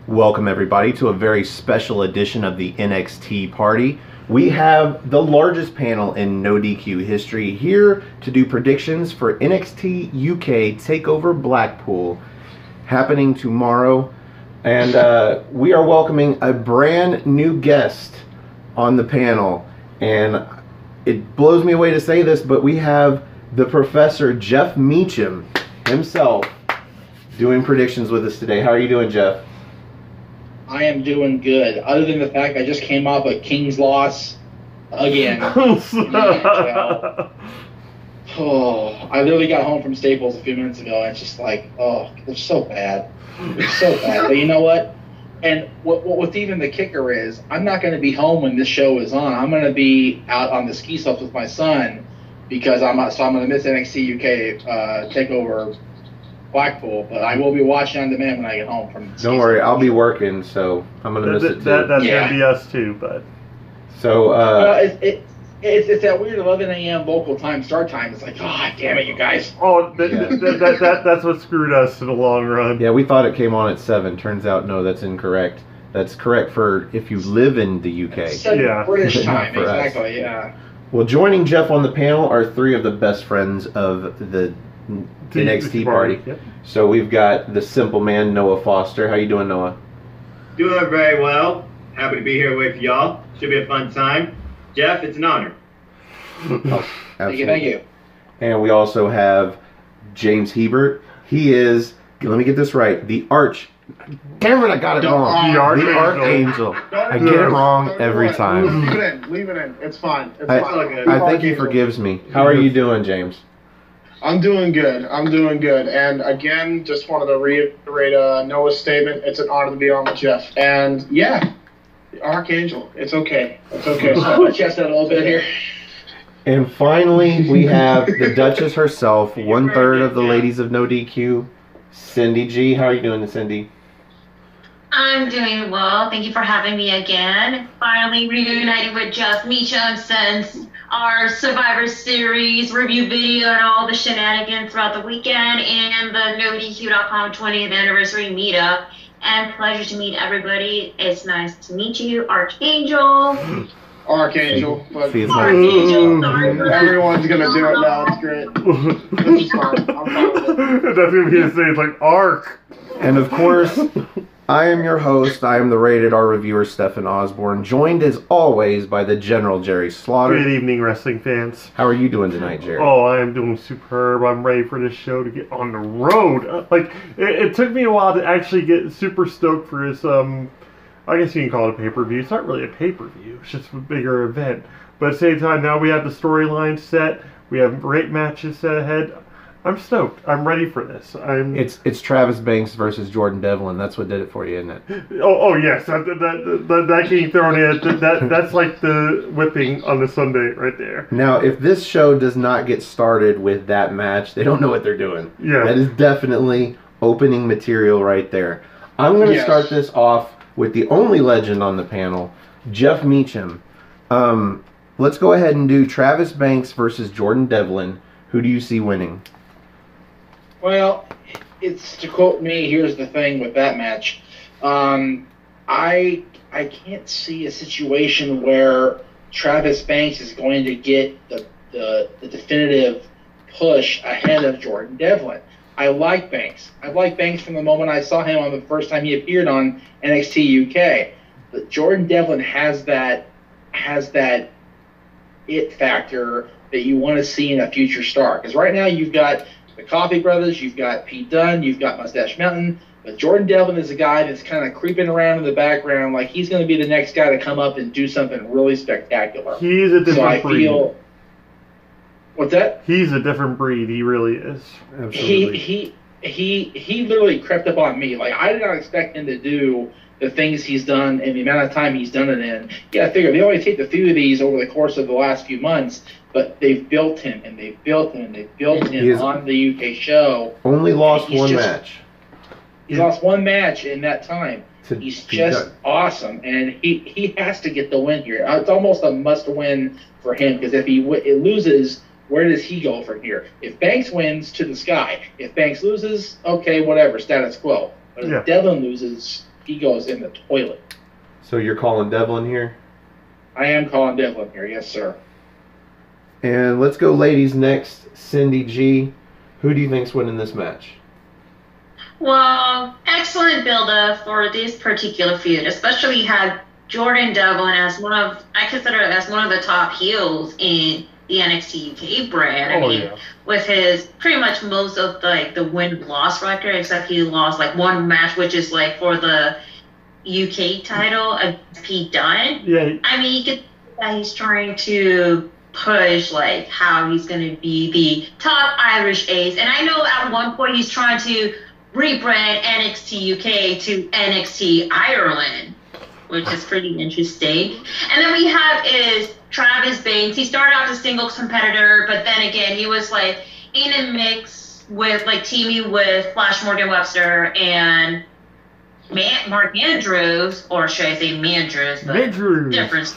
Welcome everybody to a very special edition of the NXT party. We have the largest panel in No DQ history here to do predictions for NXT UK TakeOver Blackpool happening tomorrow. And we are welcoming a brand new guest on the panel. And it blows me away to say this, but we have the Professor Jeff Meacham himself doing predictions with us today. How are you doing, Jeff? I am doing good, other than the fact I just came off a King's loss again. Oh, I literally got home from Staples a few minutes ago, and it's just like, oh, they're so bad. They're so bad. But you know what? And what's even the kicker is, I'm not going to be home when this show is on. I'm going to be out on the ski slopes with my son because I'm going to miss NXT UK TakeOver Blackpool, but I will be watching on demand when I get home from. Don't worry, I'll be working, so I'm gonna miss it too. That's gonna be us too, but. So. It's that weird 11 a.m. local time start time. It's like, God damn it, you guys. Oh, that's what screwed us in the long run. Yeah, we thought it came on at 7. Turns out, no, that's incorrect. That's correct for if you live in the UK. Yeah. British time, for exactly. Us. Yeah. Well, joining Jeff on the panel are 3 of the best friends of the NXT party. Yep. So we've got the simple man, Noah Foster. How you doing, Noah? Doing very well. Happy to be here with y'all. Should be a fun time. Jeff, it's an honor. Oh, absolutely. Thank you. And we also have James Hebert. He is, let me get this right, the damn it, I got it wrong. The Archangel. I get it wrong every time. Leave it in. It's fine. It's I fine. I think he forgives me. How are you doing, James? I'm doing good. And again, just wanted to reiterate Noah's statement. It's an honor to be on with Jeff. And yeah, Archangel. It's okay. It's okay. So my chest out a little bit here. And finally, we have the Duchess herself, 1/3 of the ladies of No DQ, Cindy G. How are you doing, Cindy? I'm doing well. Thank you for having me again. Finally reunited with Jeff Meacham since our Survivor Series review video and all the shenanigans throughout the weekend and the NoDQ.com 20th anniversary meetup. And pleasure to meet everybody. It's nice to meet you, Archangel. Archangel. But Archangel, sorry for that. everyone's going to do it now. It's great. This is fun. I'm fine with it. That's gonna be the same. It's like Arc. And of course, I am your host. I am the Rated R reviewer, Stephen Osborne, joined as always by the General Jerry Slaughter. Good evening, wrestling fans. How are you doing tonight, Jerry? Oh, I am doing superb. I'm ready for this show to get on the road. It took me a while to actually get super stoked for this, I guess you can call it a pay-per-view. It's not really a pay-per-view. It's just a bigger event. But at the same time, now we have the storyline set. We have great matches set ahead. I'm stoked. I'm ready for this. It's Travis Banks versus Jordan Devlin. That's what did it for you, isn't it? Oh yes, that getting thrown in. That's like the whipping on the Sunday right there. Now, if this show does not get started with that match, they don't know what they're doing. Yeah, that is definitely opening material right there. I'm going to start this off with the only legend on the panel, Jeff Meacham. Let's go ahead and do Travis Banks versus Jordan Devlin. Who do you see winning? Well, it's to quote me. Here's the thing with that match. I can't see a situation where Travis Banks is going to get the definitive push ahead of Jordan Devlin. I like Banks. I like Banks from the moment I saw him on the first time he appeared on NXT UK. But Jordan Devlin has that it factor that you want to see in a future star. Because right now you've got the Coffey Brothers, you've got Pete Dunne, you've got Mustache Mountain, but Jordan Devlin is a guy that's kind of creeping around in the background like he's going to be the next guy to come up and do something really spectacular. He's a different breed. What's that? He's a different breed. He really is. Absolutely. He literally crept up on me. Like, I did not expect him to do the things he's done and the amount of time he's done it in. Yeah, I figure they only taped a few of these over the course of the last few months, but they've built him and they've built him and they've built him on the UK show. Only lost one match. He's lost one match in that time. He's just awesome, and he has to get the win here. It's almost a must-win for him, because if he loses, where does he go from here? If Banks wins, to the sky. If Banks loses, okay, whatever, status quo. But if Devlin loses, he goes in the toilet. So you're calling Devlin here? I am calling Devlin here, yes, sir. And let's go ladies next. Cindy G. Who do you think's winning this match? Well, excellent build-up for this particular feud, especially had Jordan Devlin as I consider it as one of the top heels in the NXT UK brand. I mean, with his pretty much most of the win-loss record, except he lost like one match, which is like for the UK title against Pete Dunne. Yeah. I mean, you can see that he's trying to push like how he's going to be the top Irish ace, and I know at one point he's trying to rebrand NXT UK to NXT Ireland, which is pretty interesting. And then we have is Travis Banks. He started out as a singles competitor, but then again he was like in a mix with like teaming with Flash Morgan Webster and Mark Andrews, or should I say Mandrews? But Mandrews. Different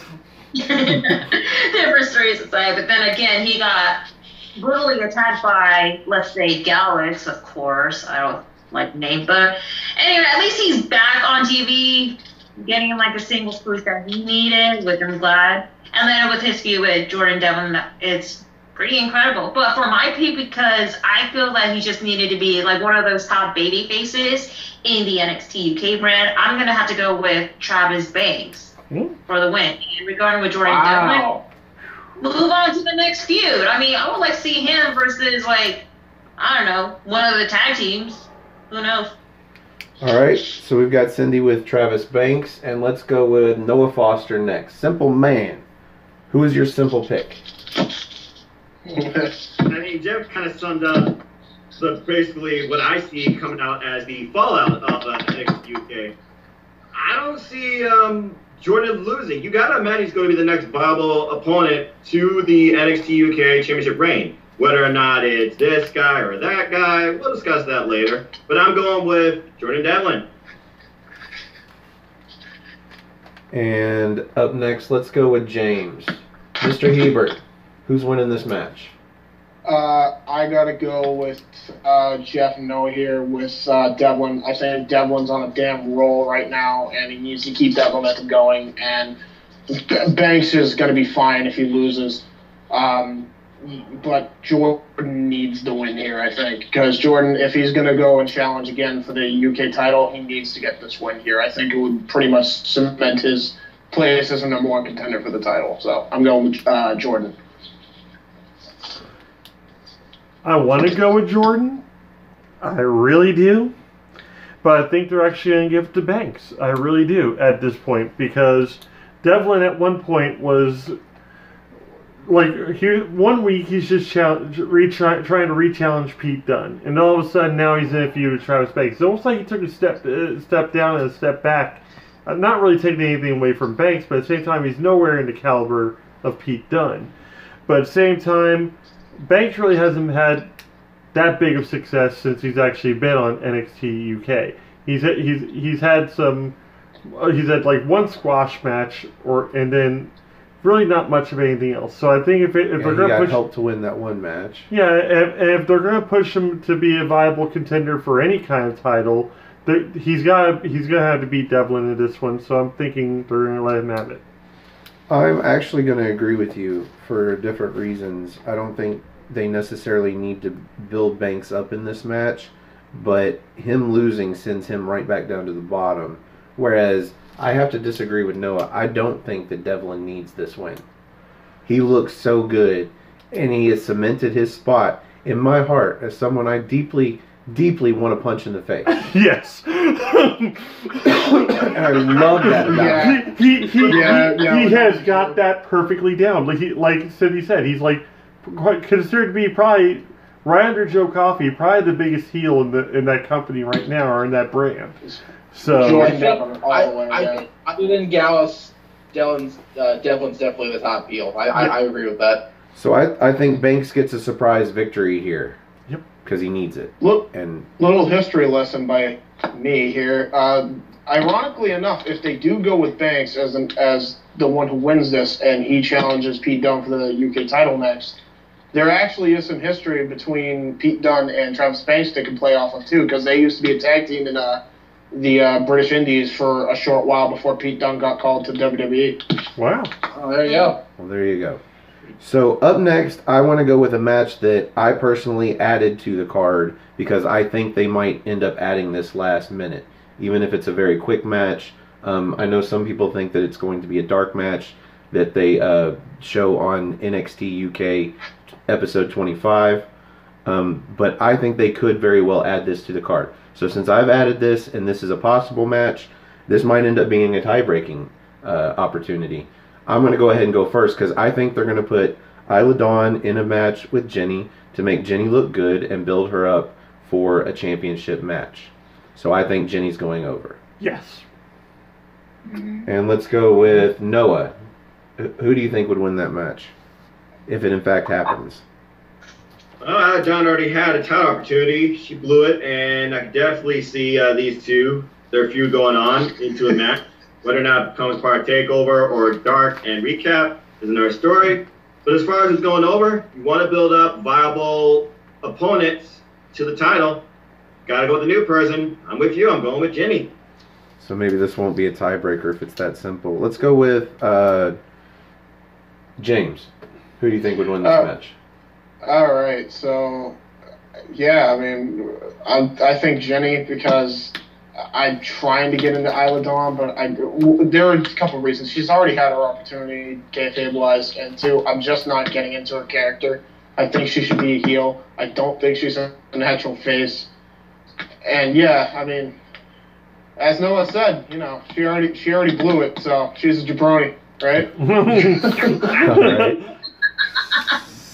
stories aside. But then again he got brutally attacked by, let's say, Gallus, of course. I don't like name, but anyway, at least he's back on TV, getting like the singles push that he needed, which I'm glad. And then with his feud with Jordan Devlin, it's pretty incredible. But for my pick, because I feel that he just needed to be like one of those top baby faces in the NXT UK brand, I'm gonna have to go with Travis Banks for the win. And regarding with Jordan Devlin, move on to the next feud. I mean, I would like to see him versus like, I don't know, one of the tag teams. Who knows? All right, so we've got Cindy with Travis Banks, and let's go with Noah Foster next. Simple Man. Who is your simple pick? I mean, Jeff kind of summed up basically what I see coming out as the fallout of NXT UK. I don't see Jordan losing. You got to imagine he's going to be the next viable opponent to the NXT UK Championship reign. Whether or not it's this guy or that guy, we'll discuss that later. But I'm going with Jordan Devlin. And up next, let's go with James. Mr. Hebert, who's winning this match? I gotta go with Jeff and Noah here with Devlin. I think Devlin's on a damn roll right now, and he needs to keep that momentum going. And Banks is gonna be fine if he loses. But Jordan needs the win here, I think, because Jordan, if he's going to go and challenge again for the UK title, he needs to get this win here. I think it would pretty much cement his place as a number one contender for the title. So I'm going with Jordan. I want to go with Jordan. I really do. But I think they're actually going to give it to Banks. I really do at this point, because Devlin at one point was... Like, one week he's just trying to re-challenge Pete Dunne, and all of a sudden now he's in a feud with Travis Banks. It's almost like he took a step down and a step back. Not really taking anything away from Banks, but at the same time he's nowhere in the caliber of Pete Dunne. But at the same time, Banks really hasn't had that big of success since he's actually been on NXT UK. He's had like one squash match, and then really not much of anything else. So I think if they're going to push, help to win that one match. Yeah, and if they're going to push him to be a viable contender for any kind of title, he's gonna have to beat Devlin in this one. So I'm thinking they're going to let him have it. I'm actually going to agree with you for different reasons. I don't think they necessarily need to build Banks up in this match, but him losing sends him right back down to the bottom. Whereas I have to disagree with Noah. I don't think that Devlin needs this win. He looks so good, and he has cemented his spot in my heart as someone I deeply, deeply want to punch in the face. Yes. And I love that about him. He has got that perfectly down. Like Cindy said, he's like considered to be probably right under Joe Coffey, probably the biggest heel in that company right now, or in that brand. So Jordan Devlin all the way. I think other than Gallus, Devlin's definitely the top heel. I agree with that. So I think Banks gets a surprise victory here. Yep. Because he needs it. Little history lesson by me here. Ironically enough, if they do go with Banks as the one who wins this, and he challenges Pete Dunne for the UK title next, there actually is some history between Pete Dunne and Travis Banks that can play off of too, because they used to be a tag team in the British Indies for a short while before Pete Dunne got called to WWE. Wow. Oh, there you go. Well, there you go. So up next, I want to go with a match that I personally added to the card because I think they might end up adding this last minute, even if it's a very quick match. I know some people think that it's going to be a dark match that they show on NXT UK episode 25, but I think they could very well add this to the card. So since I've added this and this is a possible match, this might end up being a tie-breaking opportunity. I'm going to go ahead and go first because I think they're going to put Isla Dawn in a match with Jinny to make Jinny look good and build her up for a championship match. So I think Jinny's going over. Yes. And let's go with Noah. Who do you think would win that match, if it in fact happens? Well, Isla Dawn already had a title opportunity. She blew it, and I could definitely see these two, their feud going on into a match. Whether or not it becomes part of TakeOver or Dark and Recap is another story. But as far as who's going over, you want to build up viable opponents to the title. Got to go with the new person. I'm with you. I'm going with Jinny. So maybe this won't be a tiebreaker if it's that simple. Let's go with James. Who do you think would win this match? All right, so yeah, I mean, I think Jinny because I'm trying to get into Isla Dawn, but there are a couple of reasons. She's already had her opportunity, kayfabe-wise, and two, I'm just not getting into her character. I think she should be a heel. I don't think she's a natural face. And yeah, I mean, as Noah said, you know, she already blew it, so she's a jabroni, right? All right.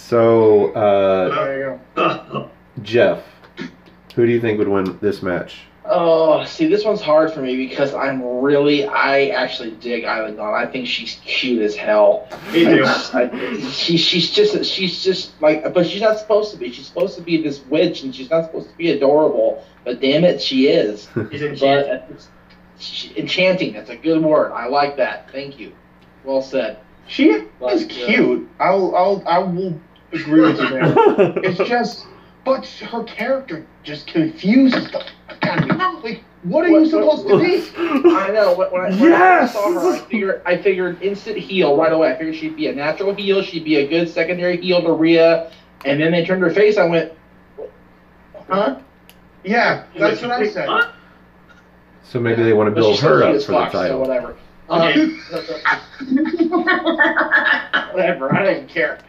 So, There you go. Jeff, who do you think would win this match? Oh, see, this one's hard for me because I actually dig Isla Dawn. I think she's cute as hell. Me too. She's just like, but she's not supposed to be. She's supposed to be this witch, and she's not supposed to be adorable. But damn it, she is. She's enchanting. Enchanting. That's a good word. I like that. Thank you. Well said. She is cute. I will agree with you there. It's just, but her character just confuses the fuck out of me. Like, what are you supposed to be? I know. When I saw her, I figured instant heel right away. I figured she'd be a natural heel. She'd be a good secondary heel to Rhea. And then they turned her face. I went, huh? Yeah, that's what I said. Huh? So maybe they want to build her up for the title. So whatever. Okay. Whatever. I don't care.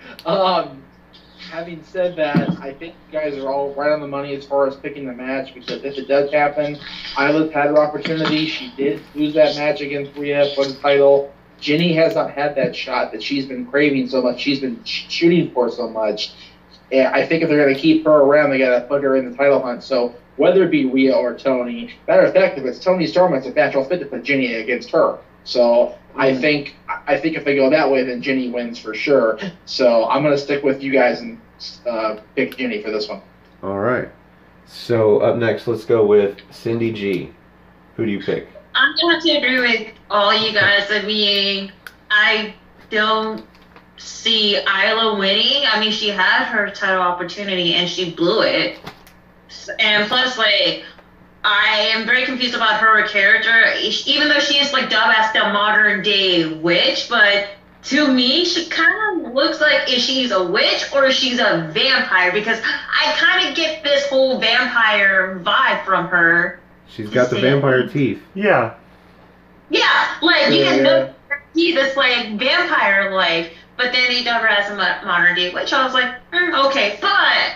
Having said that, I think you guys are all right on the money as far as picking the match because if it does happen, Isla's had her opportunity. She did lose that match against Rhea for the title. Jinny has not had that shot that she's been craving so much. She's been shooting for so much. And I think if they're going to keep her around, they got to put her in the title hunt. So whether it be Rhea or Tony, matter of fact, if it's Tony Storm, it's a natural fit to put Jinny against her. So I think if they go that way, then Jinny wins for sure. So I'm going to stick with you guys and pick Jinny for this one. All right. So up next, let's go with Cindy G. Who do you pick? I'm going to have to agree with all you guys. I mean, I don't see Isla winning. I mean, she had her title opportunity and she blew it. And plus, like, I am very confused about her character, even though she is like dubbed as the modern day witch, but to me, she kind of looks like if she's a witch or she's a vampire because I kind of get this whole vampire vibe from her. She's got the vampire teeth. Yeah. Yeah, like you can know see this like vampire like, but then they dub her as a modern day witch. I was like, okay, but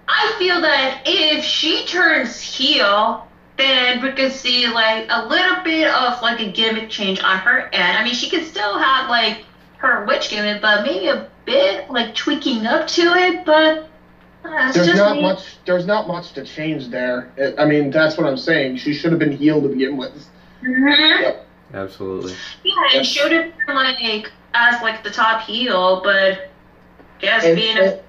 I feel that if she turns heel, then we could see like a little bit of like a gimmick change on her end. I mean, she could still have like her witch gimmick, but maybe a bit like tweaking up to it. But there's not much to change there. I mean, that's what I'm saying. She should have been heel to begin with. Mm-hmm. Yep. Absolutely. Yeah, and should have been like as like the top heel, but guess being a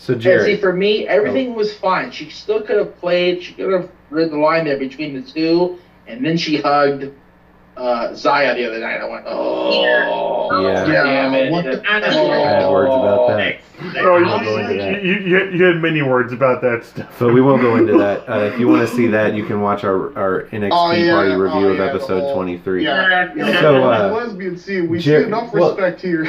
So And Jared, see, for me, everything was fine. She still could have played. She could have read the line there between the two, and then she hugged Zaya the other night. I went, oh, Yeah. damn it. What the- I had words about that. Oh, We won't go into that. you had many words about that stuff. But we won't go into that. If you want to see that, you can watch our NXT party review of episode 23. Yeah. So, the lesbian scene, we see enough respect here.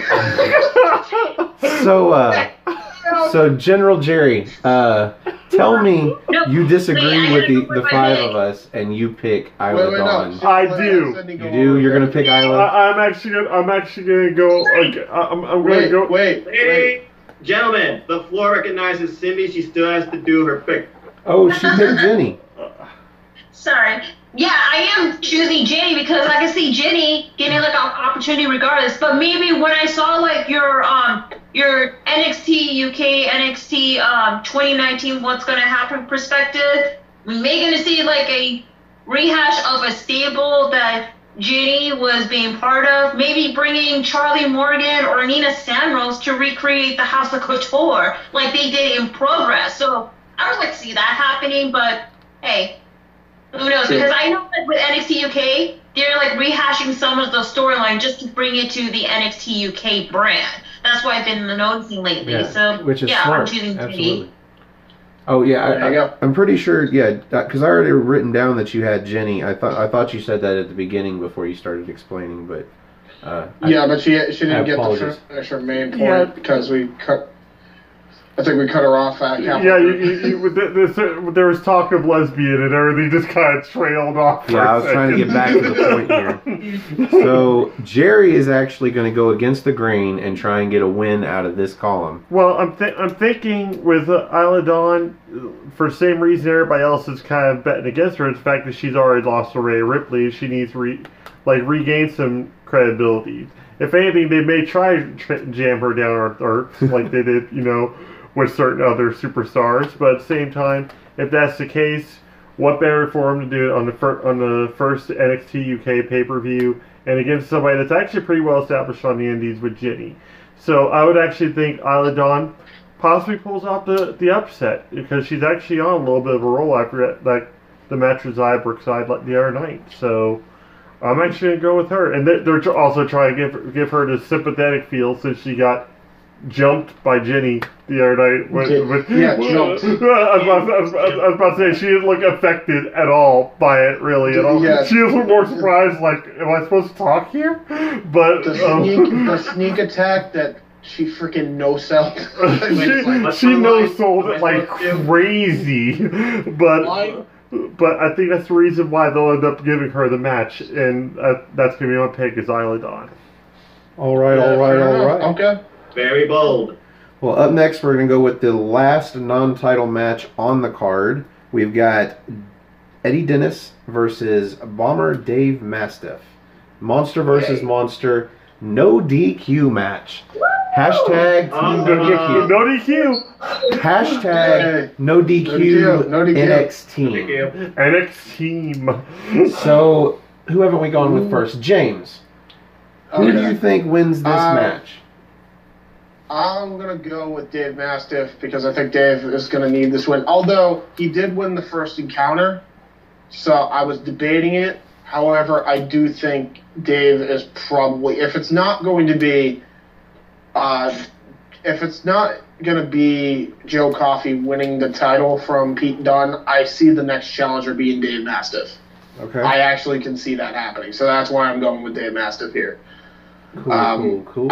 So General Jerry, tell me you disagree with the five of us, and you pick Isla Dawn. I do. You do? You're gonna pick Isla? I'm actually gonna go. Like, I'm gonna go. Ladies, gentlemen, the floor recognizes Cindy. She still has to do her pick. Oh, she picked Jinny. Sorry. Yeah, I am choosing Jinny because I can see Jinny getting like an opportunity regardless. But maybe when I saw like your NXT UK, NXT 2019 what's gonna happen perspective, we may gonna see like a rehash of a stable that Jinny was being part of. Maybe bringing Charlie Morgan or Nina Samros to recreate the House of Couture like they did in Progress. So I would like to see that happening, but hey. Who knows? Because I know that with NXT UK, they're like rehashing some of the storyline just to bring it to the NXT UK brand. That's what I've been noticing lately. Yeah, so which is yeah, smart. I'm choosing Absolutely. Jinny. Oh yeah, There you go. I'm pretty sure. Yeah, because I already written down that you had Jinny. I thought you said that at the beginning before you started explaining, but But she didn't get apologize. to finish her main point Yeah. because we cut. I think we cut her off at halfway. Yeah, there was talk of lesbian and everything just kind of trailed off. Yeah, I was trying to get back to the point here. So Jerry is actually going to go against the grain and try and get a win out of this column. Well, I'm thinking with Isla Dawn, for the same reason everybody else is kind of betting against her, it's the fact that she's already lost to Rhea Ripley. She needs to regain some credibility. If anything, they may try to jam her down or like they did, with certain other superstars. But at the same time, if that's the case, what better for him to do it on the first NXT UK pay-per-view and against somebody that's actually pretty well established on the indies with Jinny. So I would actually think Isla Dawn possibly pulls off the upset because she's actually on a little bit of a roll after the match with Zaya Brookside the other night. So I'm actually going to go with her. And they're also trying to give her the sympathetic feel since she got jumped by Jinny the other night. Jumped. I was about to say, she didn't look affected at all by it, really, at all. Yeah. She was more surprised, like, am I supposed to talk here? But The sneak attack that she freaking no-sold. she no-sold it like crazy. But I think that's the reason why they'll end up giving her the match, and that's going to be my pick is Isla Dawn. All right. Okay. Very bold. Well, up next, we're going to go with the last non-title match on the card. We've got Eddie Dennis versus Bomber Dave Mastiff. Monster versus Monster. No DQ match. Hashtag No DQ. Hashtag no DQ No DQ. NXT. NXT. So, who haven't we gone with first? James. Who do you think wins this match? I'm going to go with Dave Mastiff because I think Dave is going to need this win. Although he did win the first encounter, so I was debating it. However, I do think Dave is probably, if it's not going to be Joe Coffey winning the title from Pete Dunne, I see the next challenger being Dave Mastiff. Okay. I actually can see that happening. So that's why I'm going with Dave Mastiff here. Cool. I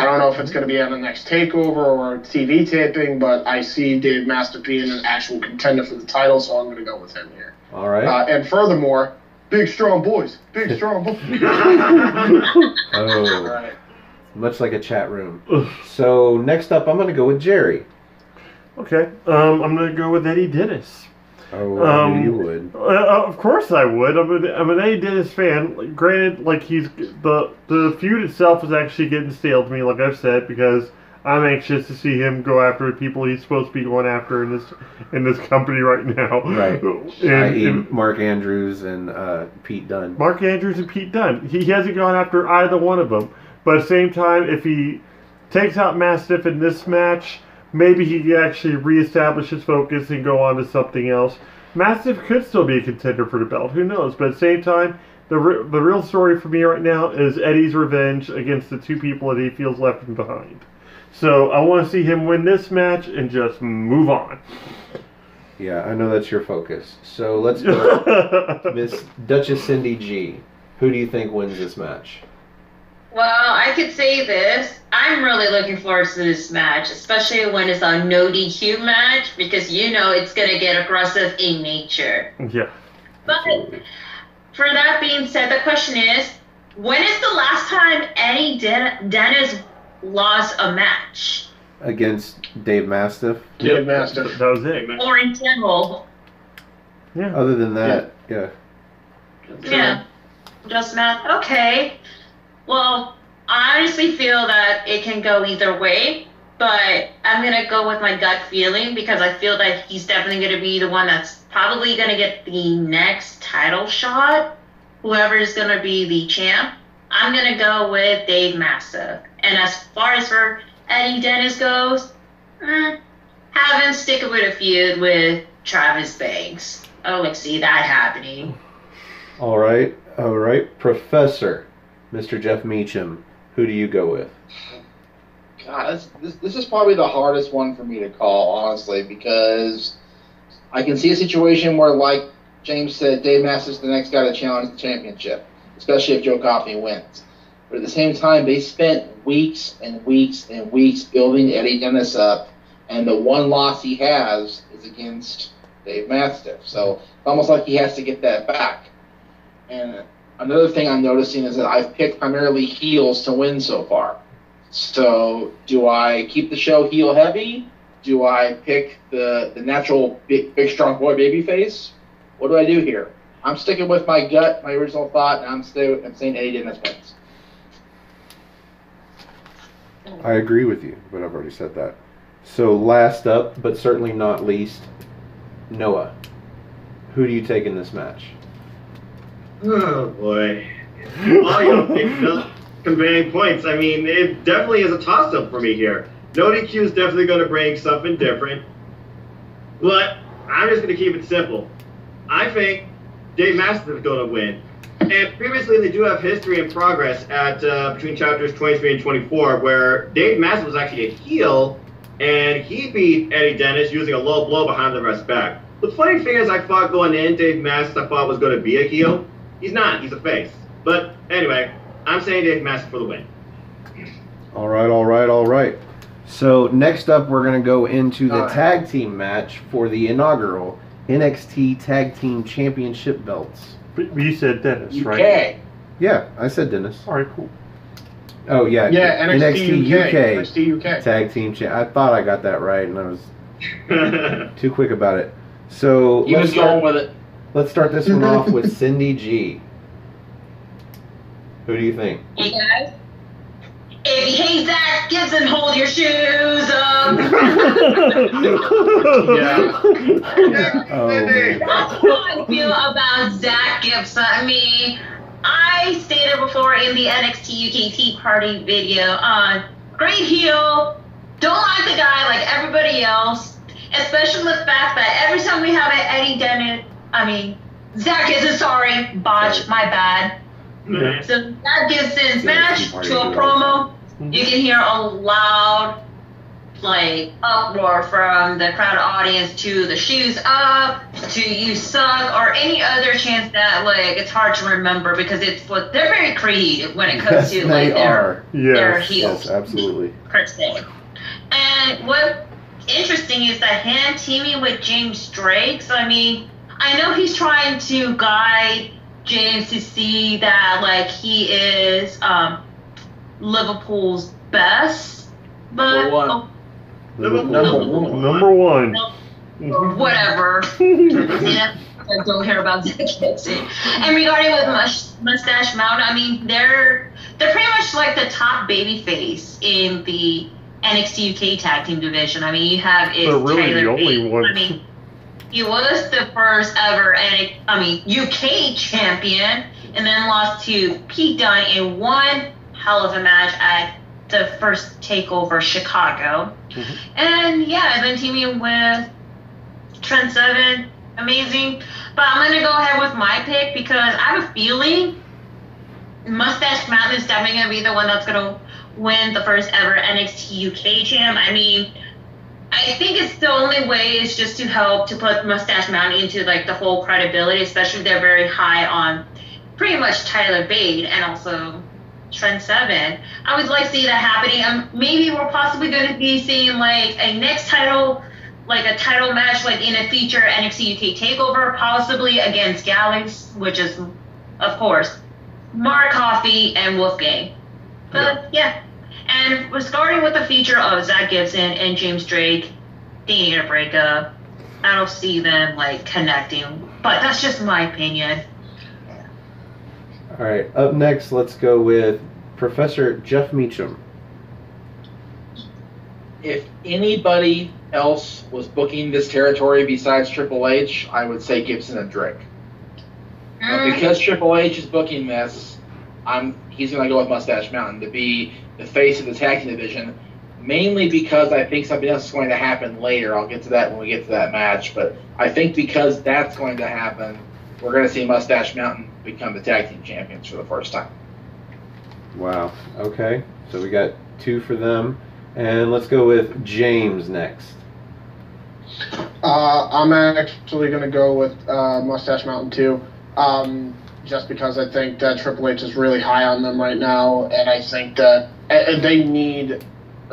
don't know if it's going to be on the next TakeOver or TV taping, but I see Dave Mastiff being an actual contender for the title, so I'm going to go with him here. All right. And furthermore, big strong boys. Big strong boys. Oh. Right. Much like a chat room. So, next up, I'm going to go with Jerry. Okay. I'm going to go with Eddie Dennis. Oh, I knew you would. Of course I would. I'm an Eddie Dennis fan. Granted, like the feud itself is actually getting stale to me, like I've said, because I'm anxious to see him go after the people he's supposed to be going after in this company right now. Right. And Mark Andrews and Pete Dunne. Mark Andrews and Pete Dunne. He hasn't gone after either one of them. But at the same time, if he takes out Mastiff in this match, maybe he can actually reestablish his focus and go on to something else. Mastiff could still be a contender for the belt. Who knows? But at the same time, the real story for me right now is Eddie's revenge against the two people that he feels left behind. So I want to see him win this match and just move on. Yeah, I know that's your focus. So let's go. Miss Duchess Cindy G. Who do you think wins this match? Well, I could say this. I'm really looking forward to this match, especially when it's a no DQ match, because you know it's going to get aggressive in nature. Yeah. But for that being said, the question is, when is the last time Eddie Dennis lost a match? Against Dave Mastiff? Dave Mastiff. That was it. Or in general? Yeah. Other than that, yeah. Yeah. Just Matt. Okay. Well, I honestly feel that it can go either way, but I'm going to go with my gut feeling because I feel that he's definitely going to be the one that's probably going to get the next title shot, whoever is going to be the champ. I'm going to go with Dave Mastiff. And as far as for Eddie Dennis goes, have him stick with a feud with Travis Banks. I don't see that happening. All right. Professor, Mr. Jeff Meacham, who do you go with? God, this is probably the hardest one for me to call, honestly, because I can see a situation where, like James said, Dave Mastiff's the next guy to challenge the championship, especially if Joe Coffey wins. But at the same time, they spent weeks and weeks and weeks building Eddie Dennis up, and the one loss he has is against Dave Mastiff. So it's almost like he has to get that back. And another thing I'm noticing is that I've picked primarily heels to win so far. So do I keep the show heel heavy? Do I pick the natural big strong boy babyface? What do I do here? I'm sticking with my gut, my original thought, and I'm saying Eddie Dennis wins. I agree with you, but I've already said that. So last up, but certainly not least, Noah. Who do you take in this match? Oh boy. All your picks conveying points. I mean, it definitely is a toss-up for me here. No DQ is definitely going to bring something different. But I'm just going to keep it simple. I think Dave Mastiff is going to win. And previously, they do have history and progress at between chapters 23 and 24, where Dave Mastiff was actually a heel, and he beat Eddie Dennis using a low blow behind the ref's back. The funny thing is, I thought going in, Dave Mastiff I thought was going to be a heel. He's not. He's a face. But anyway, I'm saying Dave Mastiff for the win. All right. So next up, we're going to go into the tag team match for the inaugural NXT Tag Team Championship belts. But you said Dennis, UK. right? Yeah, I said Dennis. All right, cool. Oh, yeah. Yeah, NXT UK. NXT UK. Tag Team I thought I got that right, and I was too quick about it. So He was going with it. Let's start this one off with Cindy G. Who do you think? Hey guys, if you hate Zach Gibson, hold your shoes up. That's how I feel about Zach Gibson. I mean, I stated before in the NXT UK Tea Party video, great heel, don't like the guy like everybody else, especially the fact that every time we have an Zach Gibson, sorry, botch, my bad. Yeah. So Zach Gibson's match to a promo, you can hear a loud, uproar from the crowd audience to the shoes up, to you suck, or any other chance that, it's hard to remember because they're very creative when it comes to, their heels. Yes, absolutely. Per se. And what's interesting is that him teaming with James Drake, so I know he's trying to guide James to see that, he is Liverpool's best, but Number one. Whatever. Don't hear about Zach Gibson. And regarding with Mustache Mountain, they're pretty much like the top baby face in the NXT UK tag team division. You have They're really Tyler the only Bate. one. He was the first ever UK champion, and then lost to Pete Dunne in one hell of a match at the first TakeOver Chicago. Mm-hmm. And I've been teaming with Trent Seven, amazing. But I'm going to go ahead with my pick because I have a feeling Mustache Mountain is definitely going to be the one that's going to win the first ever NXT UK champ. I mean, I think it's the only way is just to help to put Mustache Mountain into like the whole credibility, especially they're very high on pretty much Tyler Bate and also Trent Seven. I would like to see that happening. Maybe we're possibly going to be seeing like a next title, like a title match, like in a feature NXT UK Takeover, possibly against Gallus, which is, of course, Mark Coffey and Wolfgang. But yeah. And we're starting with the feature of Zach Gibson and James Drake. They need a breakup. I don't see them like connecting, but that's just my opinion. All right, up next, let's go with Professor Jeff Meacham. If anybody else was booking this territory besides Triple H, I would say Gibson and Drake. But because Triple H is booking this, he's going to go with Mustache Mountain to be the face of the tag team division, mainly because I think something else is going to happen later. I'll get to that when we get to that match, but I think because that's going to happen, we're going to see Mustache Mountain become the tag team champions for the first time. Wow, okay. So we got 2 for them. And let's go with James next. I'm actually going to go with Mustache Mountain too, just because I think that Triple H is really high on them right now, and I think that they need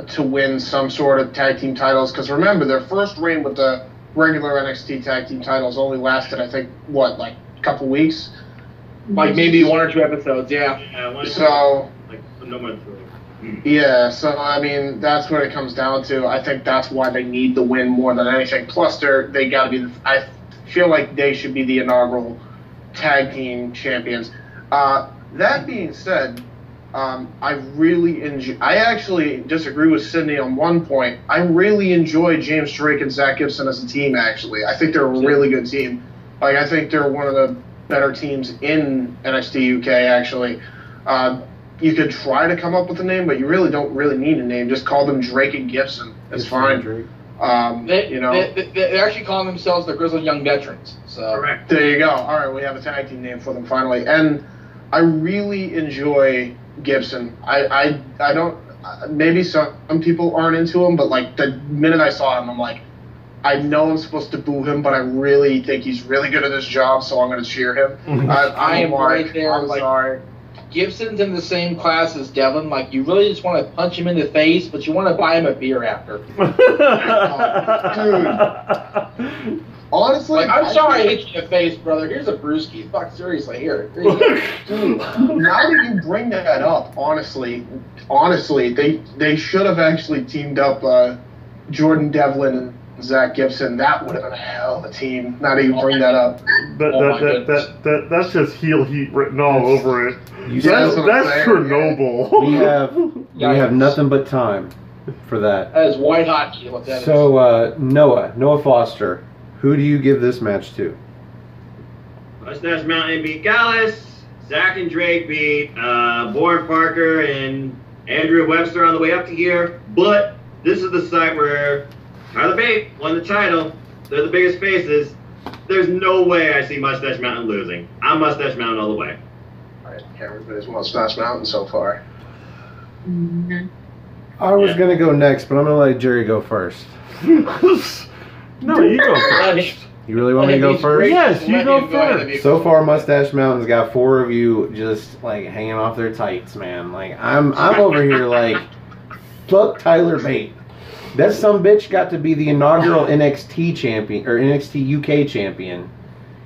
to win some sort of tag team titles, because remember, their first reign with the regular NXT tag team titles only lasted, I think, like a couple weeks? Like maybe 1 or 2 episodes, yeah. So, like, no more than 3. Yeah, so I mean that's what it comes down to. I think that's why they need the win more than anything. Plus, they got to be. I feel like they should be the inaugural tag team champions. That being said, I really enjoy. I actually disagree with Sydney on one point. I really enjoy James Drake and Zach Gibson as a team. Actually, I think they're a really good team. Like I think they're one of the better teams in NXT UK. Actually. You could try to come up with a name, but you really don't really need a name. Just call them Drake and Gibson. It's fine. Drake. They're actually calling themselves the Grizzled Young Veterans. So Correct. There you go. All right, we have a tag team name for them finally. And I really enjoy Gibson. I don't. Maybe some people aren't into him, but like the minute I saw him, I'm like, I know I'm supposed to boo him, but I really think he's really good at his job, so I'm going to cheer him. I am Mark. right there. I'm sorry. Gibson's in the same class as Devlin. Like, you really just want to punch him in the face, but you want to buy him a beer after. Dude. Honestly, Like, I'm sorry I hit you in the face, brother. Here's a brewski. Fuck, seriously, here you go. Dude, now that you bring that up, honestly, they should have actually teamed up Jordan Devlin and Zach Gibson. That would have been a hell of a team. Now that you bring that up. That's just heel heat written all over it. That's Chernobyl. We have nothing but time for that. That is white hot. What that is. So Noah Foster, who do you give this match to? Mustache Mountain beat Gallus. Zach and Drake beat Bourne Parker and Andrew Webster on the way up to here. But this is the site where Tyler Bate won the title. They're the biggest faces. There's no way I see Mustache Mountain losing. I'm Mustache Mountain all the way. All right, everybody's Mustache Mountain so far. I was going to go next, but I'm going to let Jerry go first. No, you go first. You really want me to go first? Yes, you go first. So far, Mustache Mountain's got 4 of you just like hanging off their tights, man. Like I'm over here like, fuck Tyler Bate. That sumbitch got to be the inaugural NXT champion or NXT UK champion.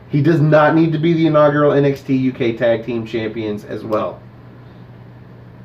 He does not need to be the inaugural NXT UK tag team champions as well.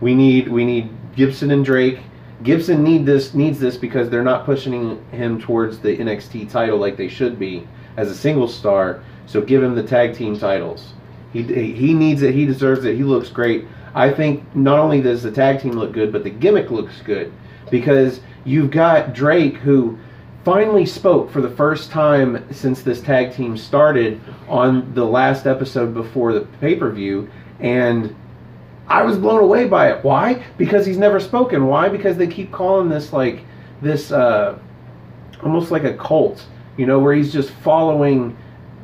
We need Gibson and Drake. Gibson needs this because they're not pushing him towards the NXT title like they should be as a single star. So give him the tag team titles. He needs it. He deserves it. He looks great. I think not only does the tag team look good, but the gimmick looks good because you've got Drake who finally spoke for the first time since this tag team started on the last episode before the pay-per-view, and I was blown away by it. Why? Because he's never spoken. Why? Because they keep calling this like this almost like a cult, you know, where he's just following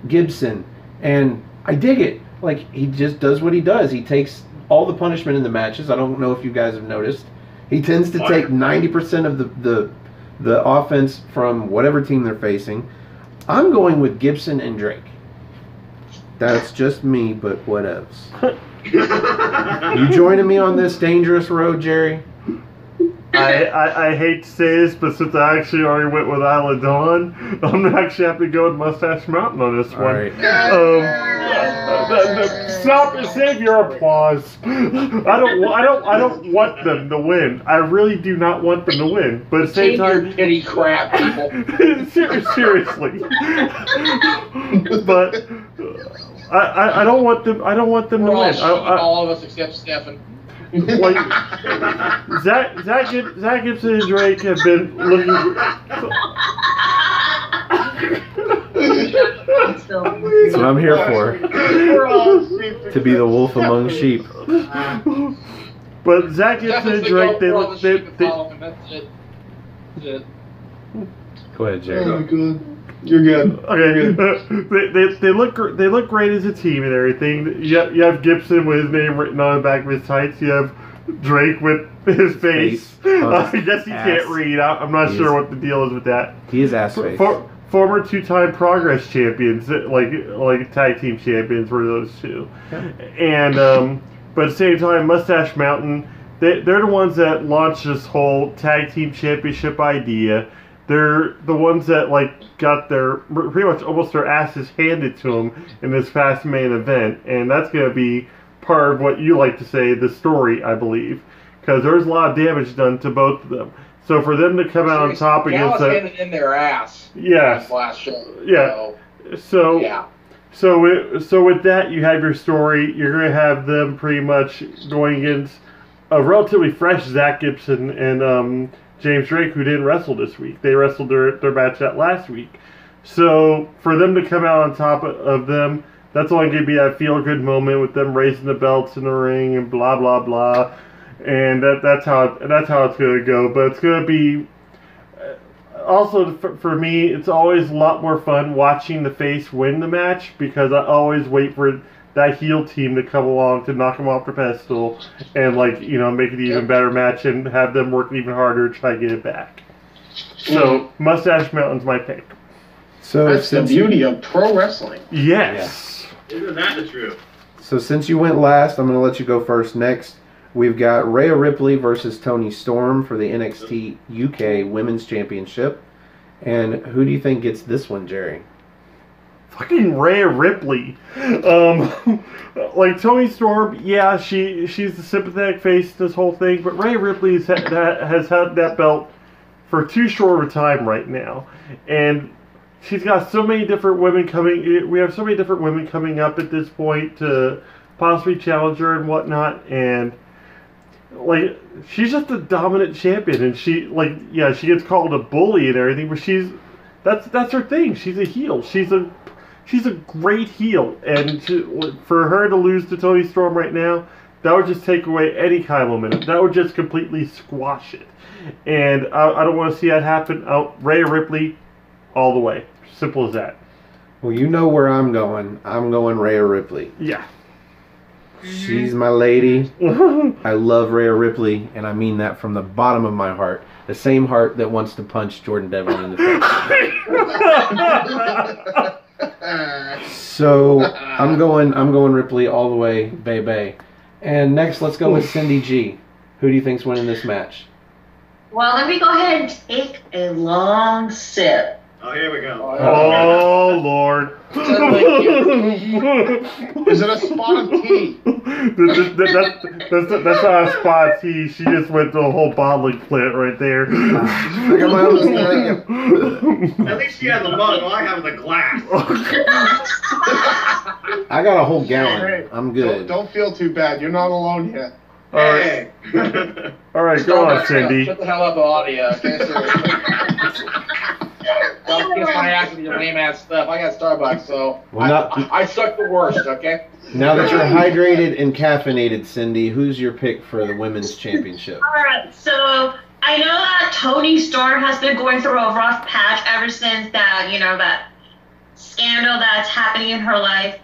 Gibson, and I dig it. Like, he just does what he does. He takes all the punishment in the matches. I don't know if you guys have noticed. He tends to take 90% of the offense from whatever team they're facing. I'm going with Gibson and Drake. That's just me, but whatevs. You joining me on this dangerous road, Jerry? I hate to say this, but since I actually already went with Isla Dawn, I'm gonna actually have to go with Mustache Mountain on this one. Right. Stop and save your applause. I don't want them to win. I really do not want them to win. But at the same time, your kitty crap, people. seriously. But I don't want them. I don't want them to win. All of us except Stefan. Like Zach Gibson and Drake have been looking. That's what I'm here for. To be the wolf among sheep. But Zach Gibson and Drake, they look. Go ahead, Jerry. Oh my god. You're good. Okay, they look great as a team and everything. You have Gibson with his name written on the back of his tights. You have Drake with his face. I guess he can't read. I'm not sure what the deal is with that. He is ass face. Former two-time Progress champions, like tag team champions, were those two. Yeah. And but at the same time, Mustache Mountain, they're the ones that launched this whole tag team championship idea. They're the ones that got their pretty much almost their asses handed to them in this fast main event, and that's going to be part of what you like to say, the story, I believe, because there's a lot of damage done to both of them. So for them to come out on top against handed in their ass. Yes. Last show. Yeah. So yeah. So with that, you have your story. You're going to have them pretty much going against a relatively fresh Zach Gibson and James Drake, who didn't wrestle this week. They wrestled their match out last week. So for them to come out on top of them, that's only going to be that feel-good moment with them raising the belts in the ring and blah blah blah, and that's how it's going to go. But it's going to be also for me. It's always a lot more fun watching the face win the match, because I always wait for that heel team to come along to knock them off the pedestal and make it an even better match and have them work even harder to try to get it back. So Mustache Mountain's my pick. So that's the beauty of pro wrestling. Yes. Isn't that the truth? So since you went last, I'm going to let you go first. Next, we've got Rhea Ripley versus Toni Storm for the NXT UK Women's Championship. And who do you think gets this one, Jerry? Fucking Rhea Ripley. Toni Storm, yeah, she's the sympathetic face to this whole thing, but Rhea Ripley has had that belt for too short a time right now. And she's got so many different women coming. We have so many different women coming up at this point to possibly challenge her and whatnot. And she's just a dominant champion. And she gets called a bully and everything, but that's her thing. She's a heel. She's a great heel. And for her to lose to Toni Storm right now, that would just take away any kind of momentum. That would just completely squash it. And I don't want to see that happen. Rhea Ripley, all the way. Simple as that. Well, you know where I'm going. I'm going Rhea Ripley. Yeah. She's my lady. I love Rhea Ripley, and I mean that from the bottom of my heart. The same heart that wants to punch Jordan Devlin in the face. So I'm going Ripley all the way, bae. And next, let's go with Cindy G. Who do you think's winning this match? Well, let me go ahead and take a long sip. Oh, here we go. Oh, Lord. Is it a spot of tea? That's not a spot of tea. She just went to a whole bottling plant right there. I got my own At least she has a mug, while I have the glass. I got a whole gallon. I'm good. Don't feel too bad. You're not alone yet. All right. All right, go on, Cindy. Shut the hell up, audio. Okay, don't kiss my ass with your lame ass stuff. I got Starbucks, so I suck the worst. Okay. Now that you're hydrated and caffeinated, Cindy, who's your pick for the women's championship? All right, so I know that Toni Storm has been going through a rough patch ever since that scandal that's happening in her life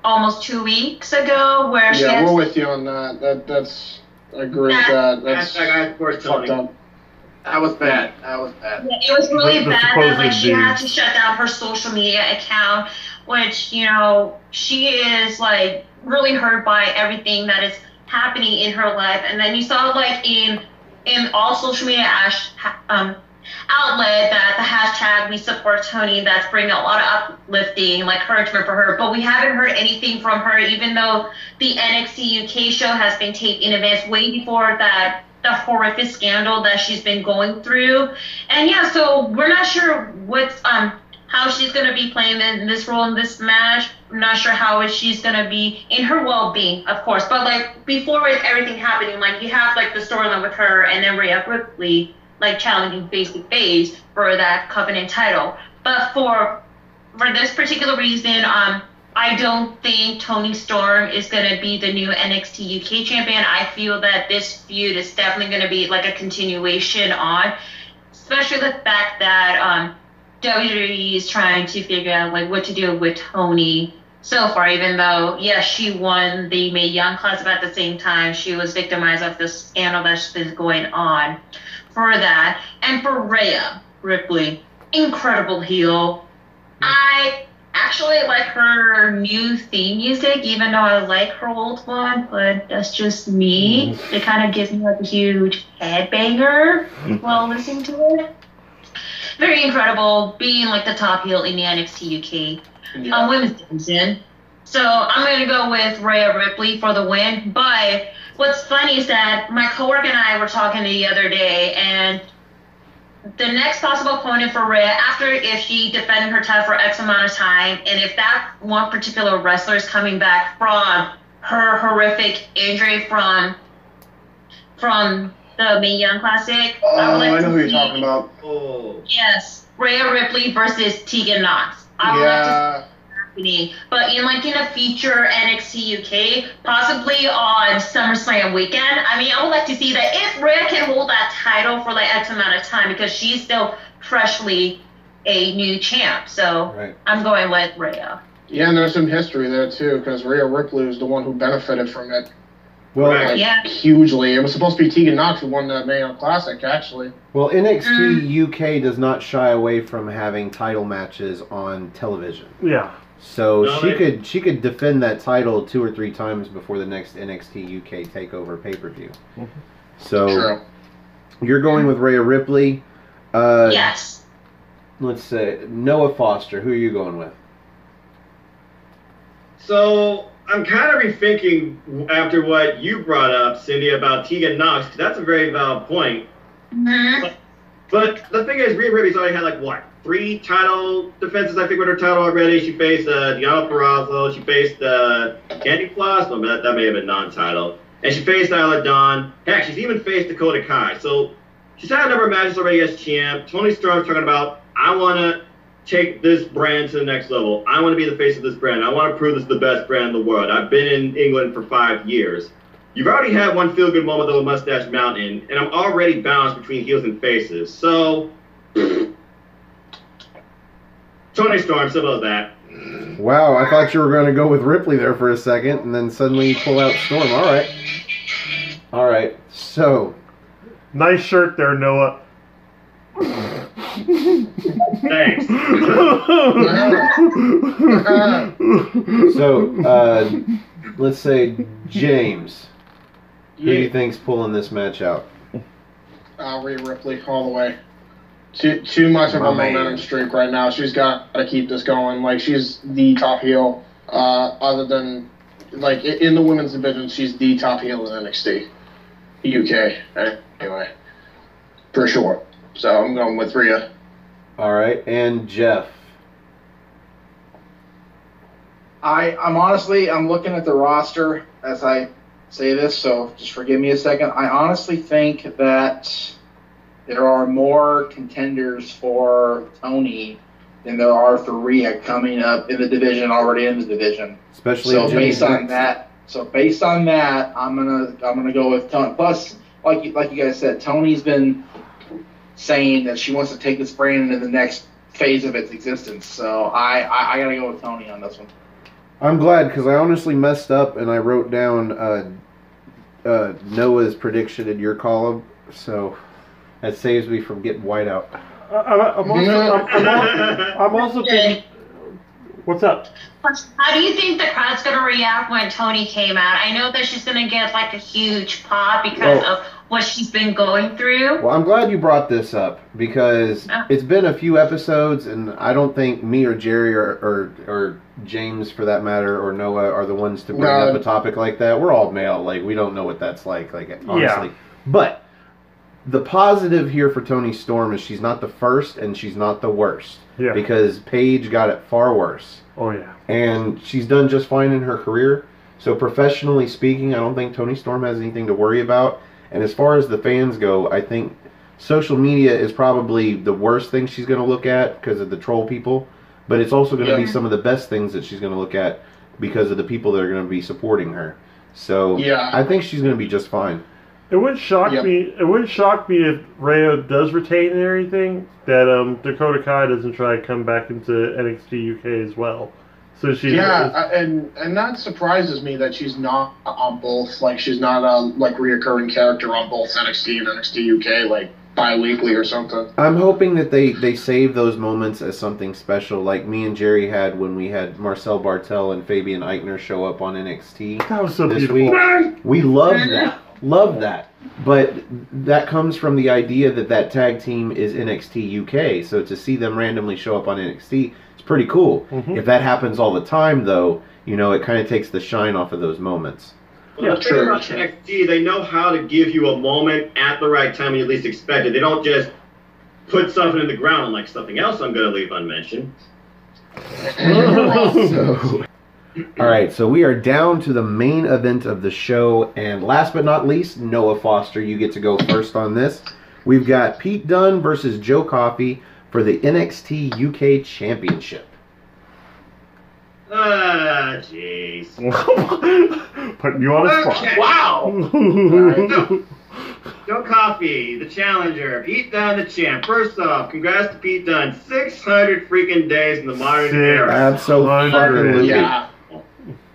almost 2 weeks ago, where she we're with you on that. That's I agree with that. That's fucked up. That was bad. It was really bad that like she had to shut down her social media account, which, you know, she is like really hurt by everything that is happening in her life. And then you saw like in all social media outlet that the hashtag We Support Tony, that's bringing a lot of uplifting, like encouragement for her. But we haven't heard anything from her, even though the NXT UK show has been taped in advance, way before that the horrific scandal that she's been going through. And yeah, so we're not sure what's how she's gonna be playing in this role in this match. I'm not sure how she's gonna be in her well-being, of course. But like before everything happening, like you have like the storyline with her and then Rhea Ripley like challenging face to face for that Covenant title. But for this particular reason, I don't think Toni Storm is going to be the new NXT UK champion. I feel that this feud is definitely going to be like a continuation on, especially the fact that WWE is trying to figure out like what to do with Toni so far, even though, yes, she won the Mae Young Classic, but at the same time, she was victimized of the scandal that's been going on for that. And for Rhea Ripley, incredible heel. I actually like her new theme music, even though I like her old one, but that's just me. It kind of gives me like a huge headbanger while listening to it. Very incredible, being like the top heel in the NXT UK women's division. So I'm going to go with Rhea Ripley for the win. But what's funny is that my coworker and I were talking the other day, and the next possible opponent for Rhea, after if she defended her title for X amount of time, and if that one particular wrestler is coming back from her horrific injury from the Mae Young Classic, I know who you're talking about. Oh. Yes, Rhea Ripley versus Tegan Knox. I would like to see that happening, but in a future NXT UK, possibly on SummerSlam weekend. I mean, I would like to see that if Rhea can hold that title for like X amount of time, because she's still freshly a new champ. So I'm going with Rhea. Yeah, and there's some history there too, because Rhea Ripley was the one who benefited from it. Well, hugely. It was supposed to be Tegan Knox who won the Mae Young Classic, actually. Well, NXT UK does not shy away from having title matches on television. Yeah. So she could defend that title 2 or 3 times before the next NXT UK TakeOver pay-per-view. Mm-hmm. So True. You're going with Rhea Ripley. Yes. Let's say Noah Foster. Who are you going with? So I'm kind of rethinking after what you brought up, Cindy, about Tegan Knox, because that's a very valid point. Mm-hmm. But the thing is, Rhea Ripley's already had 3 title defenses, I think, with her title already. She faced Deonna Purrazzo, she faced Candy Floss, no, that may have been non-title, and she faced Isla Dawn. Heck, she's even faced Dakota Kai. So she's had a number of matches already as champ. Toni Storm's talking about, I want to take this brand to the next level. I want to be the face of this brand. I want to prove this is the best brand in the world. I've been in England for 5 years. You've already had one feel-good moment though with Mustache Mountain, and I'm already balanced between heels and faces. So, Toni Storm, simple as that. Wow, I thought you were going to go with Ripley there for a second, and then suddenly you pull out Storm. All right. So, nice shirt there, Noah. Thanks. So, let's say James. Who do you think's pulling this match out? Rhea Ripley all the way. Too much of a momentum streak right now. She's got to keep this going. Like, she's the top heel. Other than, like, in the women's division, she's the top heel in NXT UK. Anyway, for sure. So I'm going with Rhea. All right, and Jeff. I'm honestly looking at the roster as I say this, so just forgive me a second. I honestly think that there are more contenders for Toni than there are for Rhea coming up in the division, already in the division. Especially so based on that, I'm gonna go with Toni. Plus, like you guys said, Toni's been saying that she wants to take this brand into the next phase of its existence. So I gotta go with Tony on this one. I'm glad because I honestly messed up and I wrote down Noah's prediction in your column, so that saves me from getting white out. I'm also thinking. What's up? How do you think the crowd's gonna react when Tony came out? I know that she's gonna get like a huge pop because of what she's been going through. Well, I'm glad you brought this up because it's been a few episodes, and I don't think me or Jerry or James, for that matter, or Noah are the ones to bring up a topic like that. We're all male, like we don't know what that's like honestly. Yeah. But the positive here for Toni Storm is she's not the first and she's not the worst. Yeah. Because Paige got it far worse. Oh yeah. And she's done just fine in her career. So professionally speaking, I don't think Toni Storm has anything to worry about. And as far as the fans go, I think social media is probably the worst thing she's going to look at because of the troll people. But it's also going to be some of the best things that she's going to look at because of the people that are going to be supporting her. So I think she's going to be just fine. It wouldn't shock me. It wouldn't shock me if Rhea does retain and everything. That Dakota Kai doesn't try to come back into NXT UK as well. So she and that surprises me that she's not on both. Like she's not a reoccurring character on both NXT and NXT UK like bi-weekly or something. I'm hoping that they save those moments as something special, like me and Jerry had when we had Marcel Bartel and Fabian Eichner show up on NXT. That was so this beautiful. Week. We loved that. Love that. But that comes from the idea that tag team is NXT UK. So to see them randomly show up on NXT, it's pretty cool. Mm-hmm. If that happens all the time, though, it kind of takes the shine off of those moments. Well, the thing about NXT, they know how to give you a moment at the right time when you least expect it. They don't just put something in the ground like something else I'm going to leave unmentioned. All right, so we are down to the main event of the show, and last but not least, Noah Foster, you get to go first on this. We've got Pete Dunne versus Joe Coffey for the NXT UK Championship. Jeez. Putting you on the spot. Wow. Joe Coffey, the challenger. Pete Dunne, the champ. First off, congrats to Pete Dunne. 600 freaking days in the modern era. Absolutely. Yeah.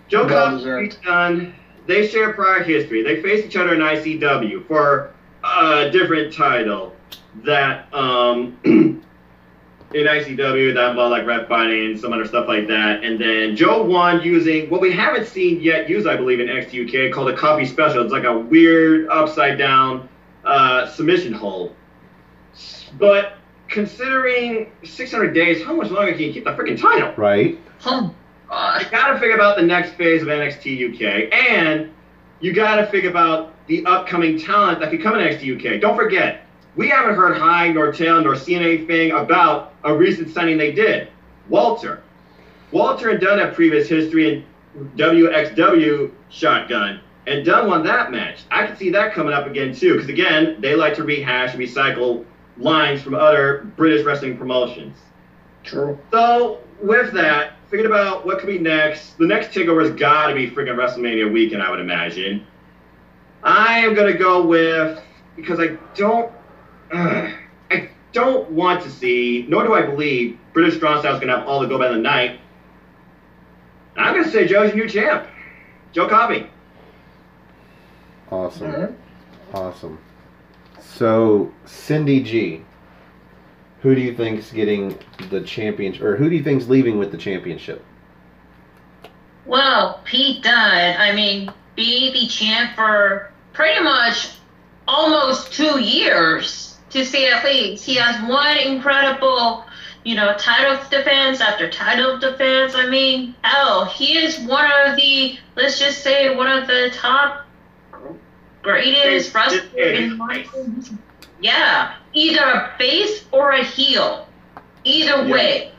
Joe Coffey and Pete Dunne, they share prior history. They faced each other in ICW for a different title. That, in ICW, that involved like ref fighting and some other stuff like that. And then Joe won using what we haven't seen yet used, I believe, in NXT UK called a Coffey Special. It's like a weird upside down submission hold. But considering 600 days, how much longer can you keep the freaking title? Right. You gotta figure about the next phase of NXT UK, and you gotta figure about the upcoming talent that could come in NXT UK. Don't forget, we haven't heard high nor tail nor seen anything about a recent signing they did. Walter and Dunne have previous history in WXW Shotgun, and Dunne won that match. I can see that coming up again too, because again, they like to rehash and recycle lines from other British wrestling promotions. True. So with that, thinking about what could be next, the next TakeOver has got to be freaking WrestleMania weekend, I would imagine. I am going to go with, because I don't want to see, nor do I believe, British Strong Style is going to have all the go by the night. I'm going to say Joe's your new champ. Joe Coffey. Awesome. Mm-hmm. Awesome. So, Cindy G, who do you think's getting the championship, or who do you think's leaving with the championship? Well, Pete Dunne, be the champ for pretty much almost 2 years, to say at least. He has one incredible, title defense after title defense. Hell, he is one of the, let's just say, one of the top greatest wrestlers in my either a face or a heel. Either way.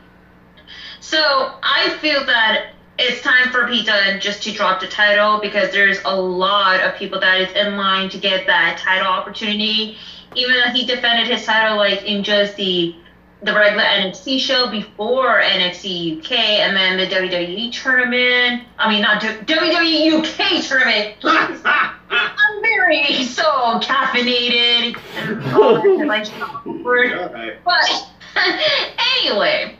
So I feel that it's time for Pete Dunne just to drop the title, because there's a lot of people that is in line to get that title opportunity. Even though he defended his title in just the regular NXT show before NXT UK, and then the WWE tournament. Not WWE UK tournament. I'm very so caffeinated. And all that, but Anyway,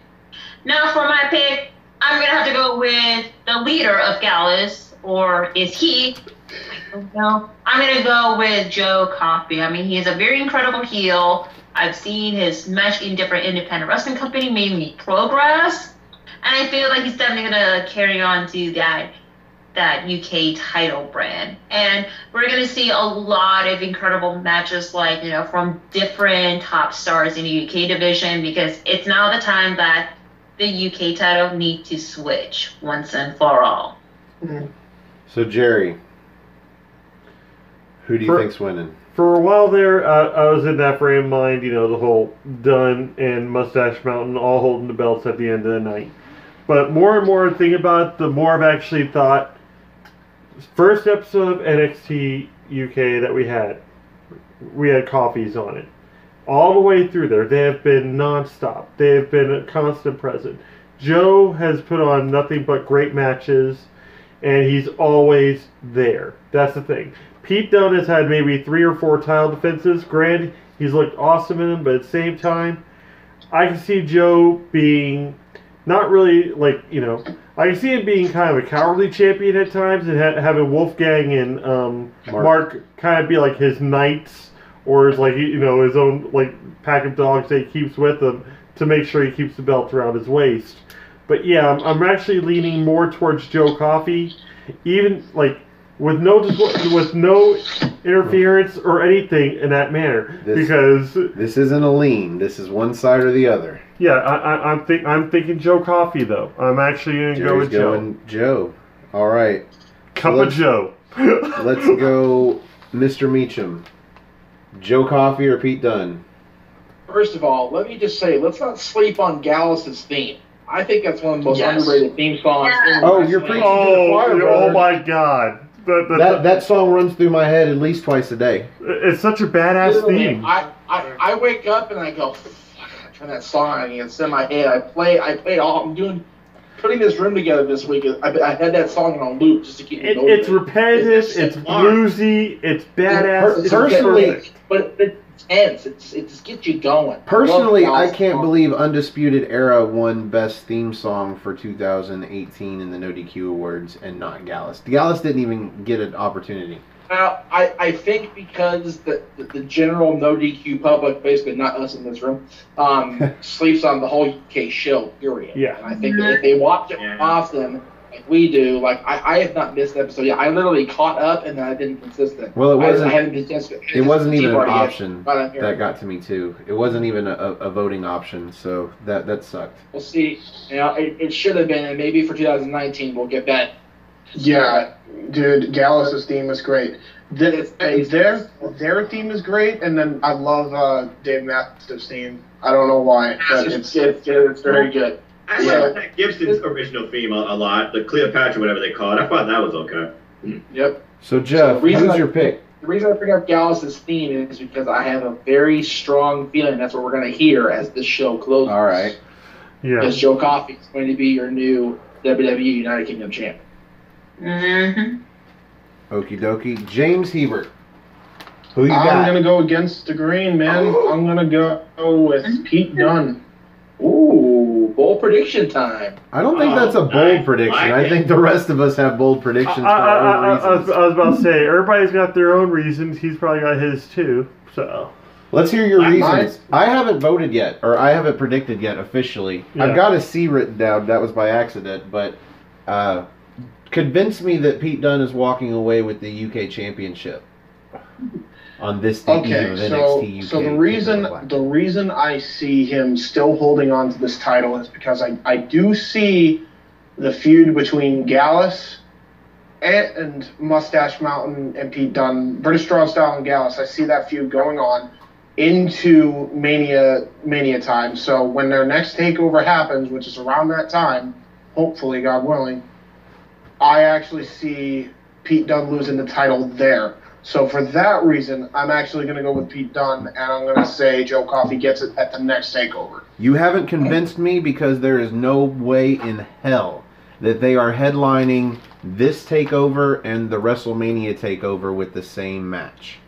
now for my pick, I'm gonna have to go with the leader of Gallus, or is he? I don't know. I'm gonna go with Joe Coffey. I mean, he's a very incredible heel. I've seen his match in different independent wrestling company made me progress, and I feel like he's definitely gonna carry on to that UK title brand. And we're gonna see a lot of incredible matches, like, you know, from different top stars in the UK division, because it's now the time that the UK title need to switch once and for all. So Jerry, who do you think's winning? For a while there, I was in that frame of mind, you know, the whole Dunn and Mustache Mountain all holding the belts at the end of the night. But more and more thinking about it, the more I've actually thought, first episode of NXT UK that we had coffees on it. All the way through there, they have been non-stop. They have been a constant present. Joe has put on nothing but great matches, and he's always there. That's the thing. Pete Dunne has had maybe 3 or 4 title defenses. Granted, he's looked awesome in them, but at the same time, I can see Joe being not really, like, you know, I can see him being kind of a cowardly champion at times, and having Wolfgang and Mark kind of be like his knights, or his, like, you know, his own, like, pack of dogs that he keeps with him to make sure he keeps the belt around his waist. But yeah, I'm actually leaning more towards Joe Coffey, even, like, with no interference or anything in that manner, because this isn't a lean. This is one side or the other. Yeah, I'm thinking Joe Coffey though. I'm actually gonna go with Joe. All right. Cup of Joe. Let's go, Mr. Meacham. Joe Coffey or Pete Dunne? First of all, let me just say, let's not sleep on Gallus' theme. I think that's one of the most underrated theme songs. Yeah. Oh, you're preaching to the choir, oh my God. That song runs through my head at least twice a day. It's such a badass theme. I wake up and I go, fuck, I turn that song on and it's in my head. I play all. Putting this room together this week. I had that song on loop just to keep me going. It's repetitive. It's bluesy. It's badass. Personally, but it's intense. It just gets you going. Personally, I can't believe Undisputed Era won Best Theme Song for 2018 in the No DQ Awards and not Gallus. Gallus didn't even get an opportunity. Now, I think because the general no DQ public, basically not us in this room, sleeps on the whole UK show, period. Yeah. And I think that if they watch it often, like we do, like I have not missed an episode yet. I literally caught up and then I've been consistent. Well, it wasn't even an option that got to me too. It wasn't even a voting option, so that sucked. We'll see. You know, it should have been, and maybe for 2019 we'll get that. Yeah, dude, Gallus' theme is great. Their theme is great, and then I love Dave Mastiff's theme. I don't know why, but it's very good. I like Pat Gibson's original theme a lot, the Cleopatra, whatever they call it. I thought that was okay. Yep. So Jeff, who's your pick? The reason I picked up Gallus' theme is because I have a very strong feeling that's what we're going to hear as this show closes. All right. Yeah. Because Joe Coffey is going to be your new WWE United Kingdom champ. Mm-hmm. Okie dokie. James Hebert. Who you got? I'm going to go against the green, man. I'm going to go with Pete Dunne. Ooh, bold prediction time. I don't think that's a bold prediction. I think the rest of us have bold predictions for our own reasons. I was about to say, everybody's got their own reasons. He's probably got his too. So let's hear your reasons. I haven't voted yet, or I haven't predicted yet officially. Yeah. I've got a C written down. That was by accident, but convince me that Pete Dunne is walking away with the UK Championship on this debut of NXT UK. So the reason I see him still holding on to this title is because I do see the feud between Gallus and Mustache Mountain and Pete Dunne, British Strong Style and Gallus. I see that feud going on into Mania time. So when their next takeover happens, which is around that time, hopefully, God willing, I actually see Pete Dunne losing the title there. So for that reason, I'm actually going to go with Pete Dunne, and I'm going to say Joe Coffey gets it at the next takeover. You haven't convinced me, because there is no way in hell that they are headlining this takeover and the WrestleMania takeover with the same match.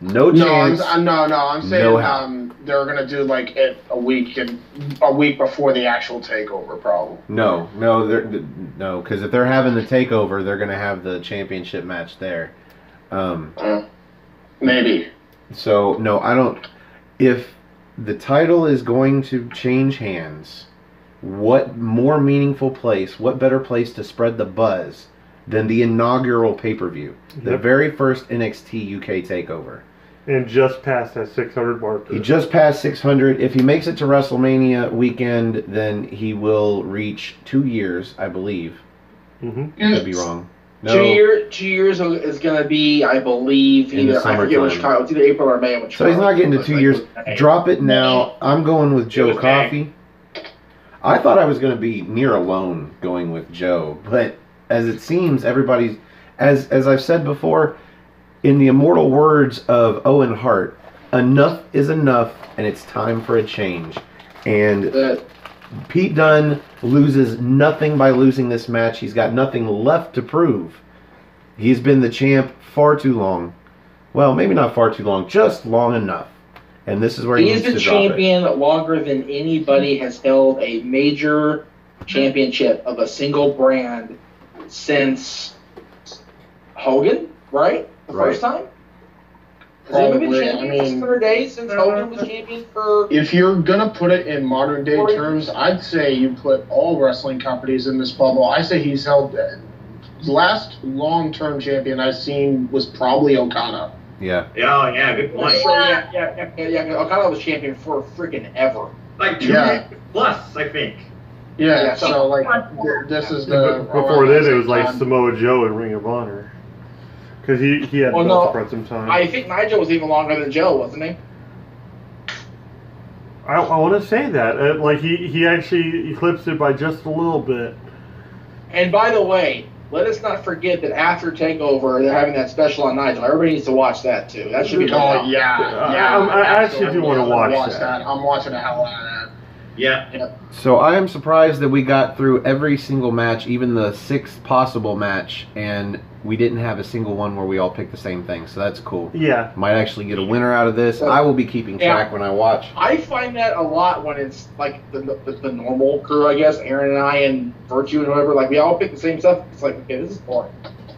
No chance. I'm saying No how. they're gonna do like it a week before the actual takeover, probably. No, because if they're having the takeover, they're gonna have the championship match there. Maybe. So no, I don't. If the title is going to change hands, what more meaningful place, what better place to spread the buzz than the inaugural pay-per-view, the very first NXT UK takeover? And just passed that 600 marker. He just passed 600. If he makes it to WrestleMania weekend, then he will reach 2 years, I believe. Could be wrong. No. 2 years is going to be, I believe, In the I forget which summertime. time. It's either April or May. So he's not getting to 2 years. Drop it now. I'm going with Joe was May. Coffey. I thought I was going to be near alone going with Joe, but as it seems, everybody's, as I've said before, in the immortal words of Owen Hart, enough is enough, and it's time for a change. And Pete Dunne loses nothing by losing this match. He's got nothing left to prove. He's been the champ far too long. Well, maybe not far too long, just long enough. And this is where he He's needs the to drop it. champion longer than anybody has held a major championship of a single brand since Hogan, right? The Right. first time? Has anyone been Probably, champion I mean- 600 days since Hogan was champion for... If you're gonna put it in modern day terms, I'd say you put all wrestling companies in this bubble. I say he's held. The last long-term champion I've seen was probably Okada. Yeah. Oh, yeah, good point. Yeah. Okada was champion for freaking ever. Like 2 Yeah. years plus, I think. Yeah, so like this is the Before then, it was like time. Samoa Joe in Ring of Honor. Because he had Well, belt no, for some time. I think Nigel was even longer than Joe, wasn't he? I want to say that. Like, he actually eclipsed it by just a little bit. And by the way, let us not forget that after TakeOver, they're having that special on Nigel. Everybody needs to watch that too. That should be Oh yeah. I actually do wanna I'm watch that. I'm watching the hell out of that. Yeah. So I am surprised that we got through every single match, even the sixth possible match, and we didn't have a single one where we all picked the same thing. So that's cool. Yeah. Might actually get a winner out of this. I will be keeping track when I watch. I find that a lot when it's like the normal crew, I guess. Aaron and I and Virtue and whatever, like we all pick the same stuff. It's like, okay, this is boring.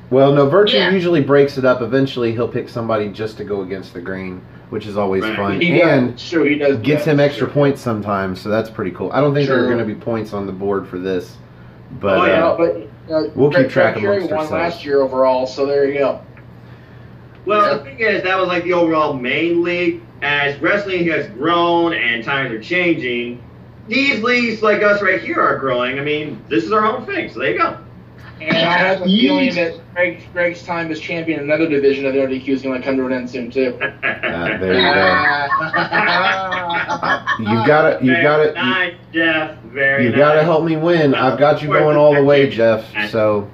Well, no, Virtue Yeah. usually breaks it up. Eventually, he'll pick somebody just to go against the grain, which is always Right. fun. He And does. Sure, he does. gets him extra points sometimes, so that's pretty cool. I don't think there are True. going to be points on the board for this, but Oh, yeah. we'll keep track Greg Cherry amongst won ourselves. last year overall, so there you go. Well, Yeah. the thing is, that was like the overall main league. As wrestling has grown and times are changing, these leagues like us right here are growing. I mean, this is our own thing, so there you go. And I have a feeling that Greg's time as champion in another division of the RDQ is going to come to an end soon too. There you go. You've got to, Nice, Jeff. Very you nice. got to help me win. I've got you going all the way, Jeff. So,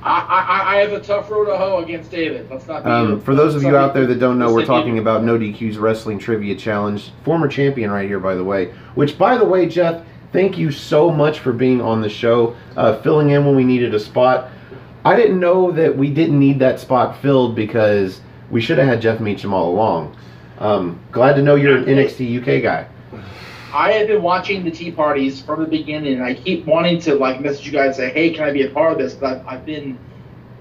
I have a tough road to hoe against David. Let's not be for those of you out there that don't know, we're Listen, talking about No DQ's Wrestling Trivia Challenge. Former champion right here, by the way. Which, by the way, Jeff, thank you so much for being on the show, filling in when we needed a spot. I didn't know that we didn't need that spot filled because we should have had Jeff Meacham all along. Glad to know you're an NXT UK guy. I have been watching the tea parties from the beginning, and I keep wanting to like message you guys and say, "Hey, can I be a part of this?" But I've been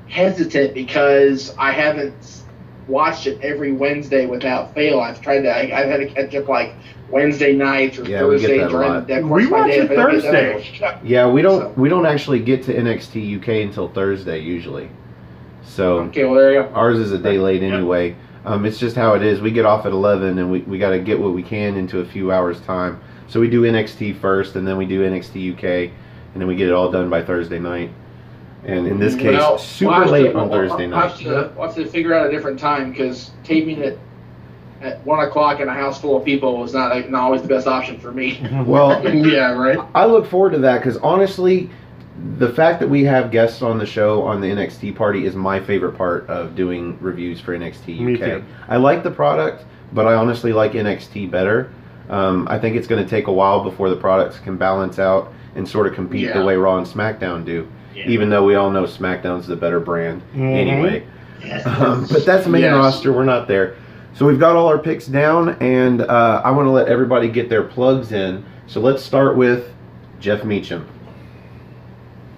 hesitant because I haven't watched it every Wednesday without fail. I've had to catch up like Wednesday nights or Yeah, we get Thursday that a during lot. the We watch it Thursday. Yeah, we So- don't actually get to NXT UK until Thursday usually. So Okay, well there you go. ours is a day late anyway. It's just how it is. We get off at 11 and we got to get what we can into a few hours time. So we do NXT first and then we do NXT UK and then we get it all done by Thursday night. And in this case, Well, super late on Thursday I'll have night. to figure out a different time because taping it at 1 o'clock in a house full of people was not always the best option for me. Well, Yeah, right. I look forward to that because honestly, the fact that we have guests on the show on the NXT party is my favorite part of doing reviews for NXT Me UK. too. I like the product, but I honestly like NXT better. I think it's going to take a while before the products can balance out and sort of compete the Yeah. way Raw and SmackDown do. Yeah. Even though we all know SmackDown's the better brand Mhm. anyway. Yes. But that's main Yes. roster. We're not there. So we've got all our picks down, and I want to let everybody get their plugs in. So let's start with Jeff Meacham.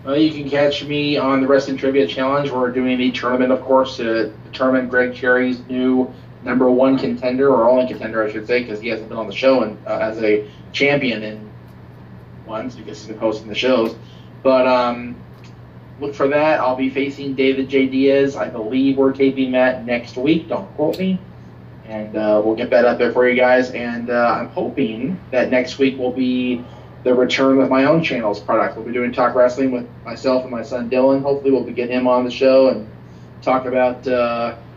Well, you can catch me on the Wrestling Trivia Challenge. We're doing the tournament, of course, to determine Greg Cherry's new #1 contender, or only contender, I should say, because he hasn't been on the show and as a champion in once because he's been hosting the shows. But look for that. I'll be facing David J. Diaz. I believe we're taping that next week. Don't quote me. And we'll get that up there for you guys. And I'm hoping that next week will be the return of my own channel's product. We'll be doing Talk Wrestling with myself and my son Dylan. Hopefully we'll be getting him on the show and talk about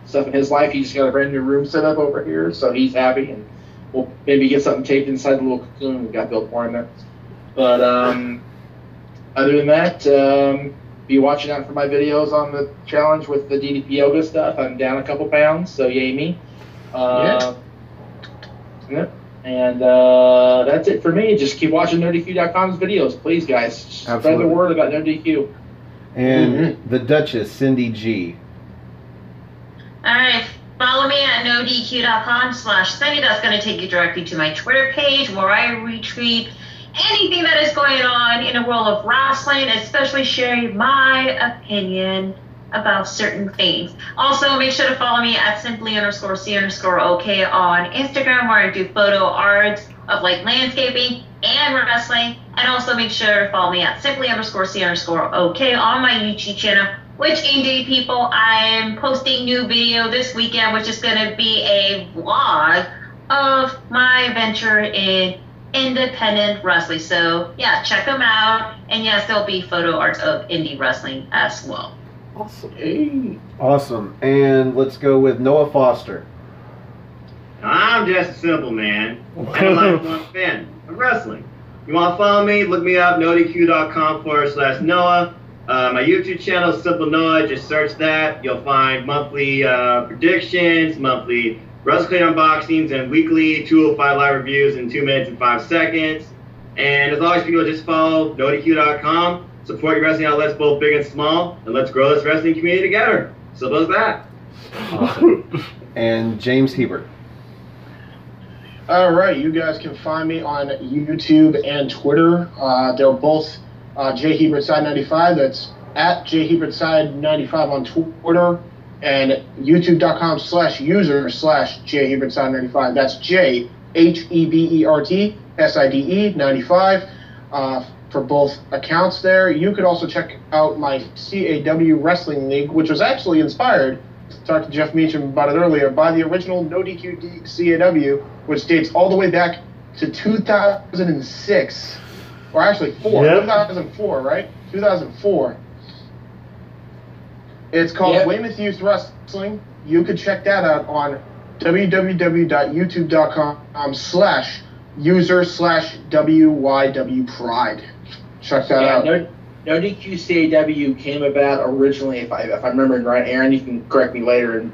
stuff in his life. He's got a brand new room set up over here, so he's happy. And we'll maybe get something taped inside the little cocoon we got built for him there. But other than that, be watching out for my videos on the challenge with the DDP yoga stuff. I'm down a couple pounds, so yay me. Yeah. And that's it for me. Just keep watching NoDQ.com's videos, please, guys. Spread the word about NoDQ. And the Duchess, Cindy G. All right. Follow me at NoDQ.com/Cindy. That's going to take you directly to my Twitter page where I retweet anything that is going on in the world of wrestling, especially sharing my opinion about certain things. Also, make sure to follow me at simply_C_OK on Instagram, where I do photo arts of like landscaping and wrestling. And also make sure to follow me at simply_C_OK on my YouTube channel, which indeed, people, I am posting new video this weekend, which is going to be a vlog of my venture in independent wrestling. So yeah, check them out. And yes, there'll be photo arts of indie wrestling as well. Awesome. Hey. Awesome. And let's go with Noah Foster. I'm just a simple man and a lifelong fan of wrestling. You want to follow me? Look me up, nodq.com/Noah. My YouTube channel is Simple Noah. Just search that. You'll find monthly predictions, monthly WrestleCade unboxings, and weekly 205 live reviews in 2 minutes and 5 seconds. And as always, people, just follow nodq.com. Support your wrestling outlets, both big and small, and let's grow this wrestling community together. Simple as that. Awesome. And James Hebert. All right, you guys can find me on YouTube and Twitter. They're both JHebertSide95. That's at JHebertSide95 on Twitter, and YouTube.com/user/JHebertSide95. That's JHEBERTSIDE 95. For both accounts there. You could also check out my CAW Wrestling League, which was actually inspired, talked to Jeff Meacham about it earlier, by the original No DQ CAW, which dates all the way back to 2006. Or actually 2004, right? 2004. It's called Weymouth Youth Wrestling. You could check that out on www.youtube.com/user/WYW Pride. Check that out. No DQ CAW came about originally, if I'm remembering right. Aaron, you can correct me later and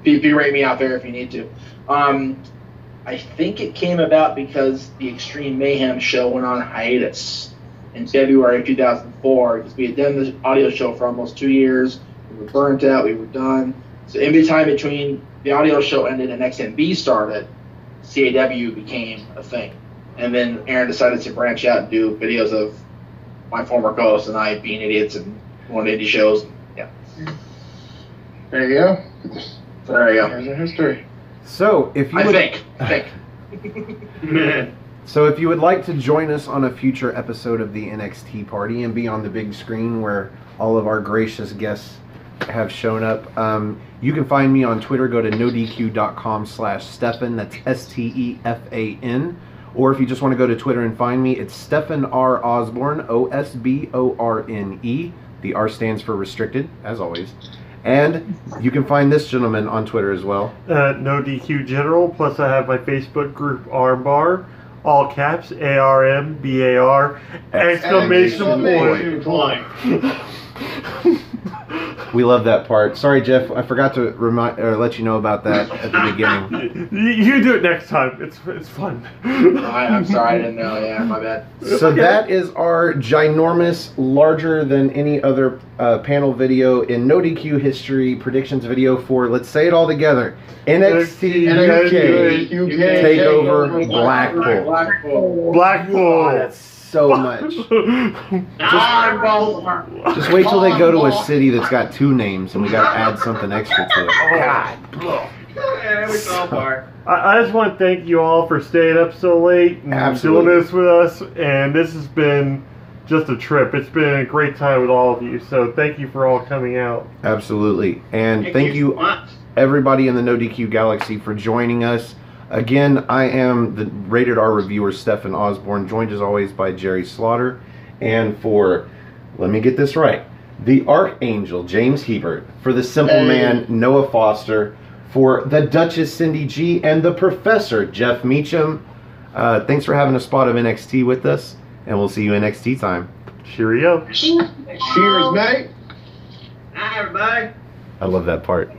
berate me out there if you need to. I think it came about because the Extreme Mayhem show went on hiatus in February of 2004, because we had done the audio show for almost 2 years. We were burnt out. We were done. So in the time between the audio show ended and XMB started, CAW became a thing. And then Aaron decided to branch out and do videos of my former co-host and I being idiots and going to indie shows. Yeah. There you go. There you go. There's a history. So if you I think. So if you would like to join us on a future episode of the NXT party and be on the big screen where all of our gracious guests have shown up, you can find me on Twitter. Go to nodq.com/Stefan. That's STEFAN. Or if you just want to go to Twitter and find me, it's Stephan R. Osborne, OSBORNE. The R stands for restricted, as always. And you can find this gentleman on Twitter as well. No DQ General. Plus, I have my Facebook group Armbar, all caps ARMBAR exclamation point. We love that part. Sorry, Jeff, I forgot to remind or let you know about that at the beginning. You do it next time. It's fun. I'm sorry, I didn't know. Yeah, my bad. So that is our ginormous, larger than any other panel video in No DQ history predictions video for, let's say it all together, NXT UK TakeOver Blackpool. Blackpool. Oh, that's so much. Just wait till they go to a city that's got 2 names and we got to add something extra to it. God. Yeah, we fell apart. I just want to thank you all for staying up so late and Absolutely. doing this with us. And this has been just a trip. It's been a great time with all of you. So thank you for all coming out. Absolutely. And thank so you much. everybody in the No DQ Galaxy for joining us. Again, I am the Rated R reviewer, Stephen Osborne, joined as always by Jerry Slaughter. And for, let me get this right, the Archangel, James Hebert. For the Simple Man, Noah Foster. For the Duchess, Cindy G. And the Professor, Jeff Meacham. Thanks for having a spot of NXT with us. And we'll see you NXT time. Cheerio. Cheers, mate. Hi, everybody. I love that part.